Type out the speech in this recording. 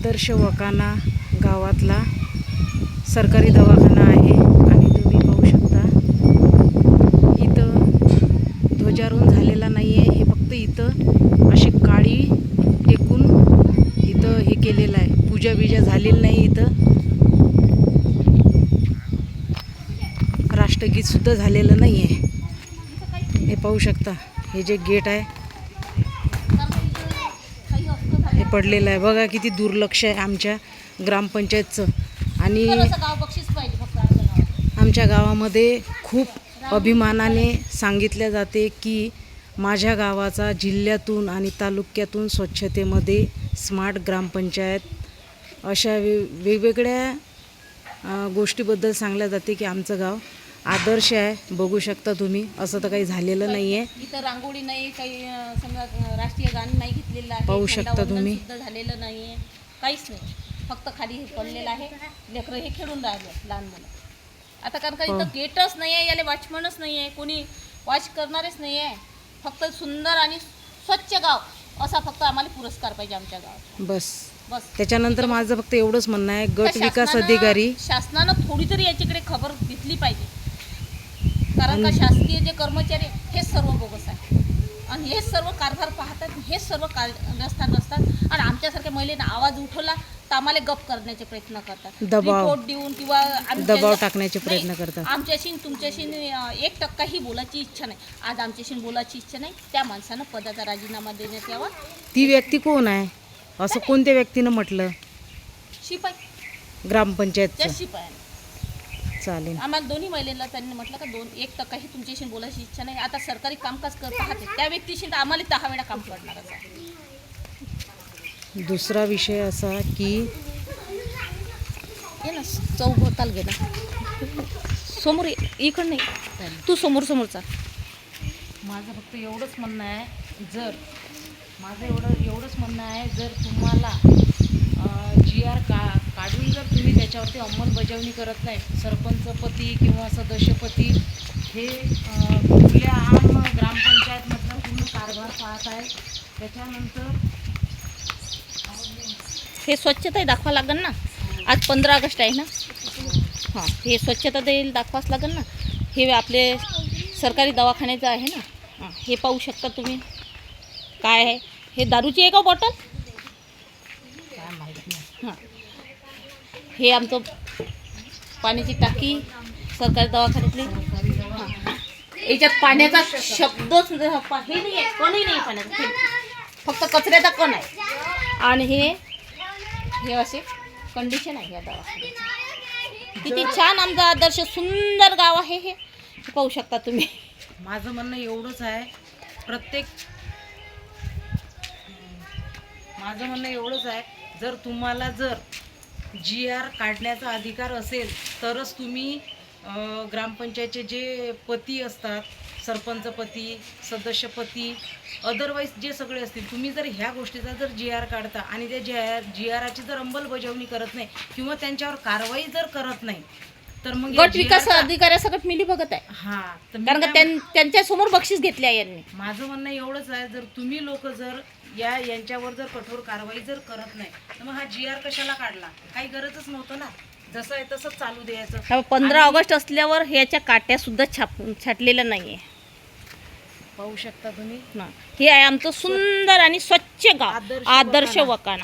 आदर्श वकाना गावातला सरकारी दवाखाना आहे आणि तुम्ही पाहू शकता इथं ध्वजारोहण झालेला नाही आहे. हे फक्त इथं अशी काळी टेकून इथं हे केलेलं आहे, पूजा बिजा झालेली नाही. इथं राष्ट्रगीत सुद्धा झालेलं नाही आहे. हे पाहू शकता, हे जे गेट आहे हे पडलेलं आहे. बघा किती दुर्लक्ष आहे आमच्या ग्रामपंचायतचं. आणि आमच्या गावामध्ये खूप अभिमानाने सांगितले जाते की माझ्या गावाचा जिल्ह्यातून आणि तालुक्यातून स्वच्छतेमध्ये स्मार्ट ग्रामपंचायत अशा वेगवेगळ्या गोष्टीबद्दल सांगल्या जाते की आमचं गाव आदर्श आहे. बघू शकता तुम्ही, असं तर काही झालेलं नाही आहे. इथं रांगोळी नाही, काही समजा राष्ट्रीय गाणं नाही घेतलेलं आहे, पाहू शकता तुम्ही, झालेलं नाही आहे, काहीच नाही. फक्त खाली हे पडलेलं आहे. लेकरं हे खेळून राहिले, लहान मुलं. आता कारण का इथं गेटच नाही आहे, याला वॉचमनच नाही आहे, कोणी वॉच करणारच नाही आहे. फक्त सुंदर आणि स्वच्छ गाव असा फक्त आम्हाला पुरस्कार पाहिजे आमच्या गावात. बस बस. त्याच्यानंतर माझं फक्त एवढंच म्हणणं आहे, गट विकास अधिकारी शासनानं थोडी तरी याच्याकडे खबर घेतली पाहिजे. कारण का शासकीय जे कर्मचारी हे सर्व बोगस आहे आणि हे सर्व कारभार पाहतात, हे सर्व कारस्थान असतात. आणि आमच्यासारख्या महिलेने आवाज उठवला तर आम्हाला गप करण्याचे प्रयत्न करतात, रिपोर्ट देऊन किंवा दबाव टाकण्याचे प्रयत्न करतात. आमच्याशी तुमच्याशी 1% ही बोलायची इच्छा नाही. आज आमच्याशी बोलायची इच्छा नाही, त्या माणसानं पदाचा राजीनामा देण्यात यावा. ती व्यक्ती कोण आहे, असं कोणत्या व्यक्तीनं म्हटलं? शिपाई, ग्रामपंचायतचं. शिपाई. चालेल. आम्हाला दोन्ही महिलेला त्यांनी म्हटलं का 1% ही तुमच्याशी बोलायची इच्छा नाही. आता सरकारी कामकाज करत आहात त्या व्यक्तीशी तर आम्हाला 10 वेळा काम करणारच आहे. दुसरा विषय असा की ये ना चौभोताल घे ना समोर, इकडं नाही, तू समोर चाल. माझं फक्त एवढंच म्हणणं आहे, एवढंच म्हणणं आहे, जर तुम्हाला GR काढून जर तुम्ही त्याच्यावरती अंमलबजावणी करत नाही, सरपंचपती किंवा सदस्यपती हे खुल्या आम ग्रामपंचायतमधला पूर्ण कारभार पाहत आहे. त्याच्यानंतर हे स्वच्छता दाखवा लागेल ना. आज 15 ऑगस्ट आहे ना. हां, हे स्वच्छता दाखवाच लागेल ना. हे आपले सरकारी दवाखान्याचं आहे ना. हां, हे पाहू शकता तुम्ही. काय आहे हे, दारूची आहे का बॉटल? काय माहीत नाही. हां, हे आमचं पाण्याची टाकी सरकारी दवाखान्यातली. हां, याच्यात पाण्याचा शब्दच हे नाही आहे, कणही नाही पाण्याचा, फक्त कचऱ्याचा कण आहे. आणि हे असे कंडिशन आहे या दवाखान्याची. किती छान आमचा आदर्श सुंदर गाव आहे हे पाहू शकता तुम्ही. माझं म्हणणं एवढंच आहे, जर तुम्हाला GR काढण्याचा अधिकार असेल तरच तुम्ही ग्रामपंचायतचे जे पती असतात, सरपंचपती, सदस्यपती, अदरवाईज जे सगळे असतील, तुम्ही जर ह्या गोष्टीचा जर GR काढता आणि त्या GRची जर अंमलबजावणी करत नाही किंवा त्यांच्यावर कारवाई जर करत नाही तर मग गट विकास अधिकाऱ्यासकट मिली बघत आहे. हां, कारण का त्यांच्या समोर बक्षीस घेतले आहे यांनी. माझं म्हणणं एवढंच आहे, जर तुम्ही लोक जर यांच्यावर जर कठोर कारवाई जर करत नाही तर मग हा GR कशाला काढला? काही गरजच नव्हतं ना. जसं आहे तसंच चालू द्यायचं. 15 ऑगस्ट असल्यावर ह्याच्या काट्या सुद्धा छाटलेल्या नाहीये. पाहू शकता तुम्ही. हे आहे आमचं सुंदर आणि स्वच्छ गाव आदर्श वकाना.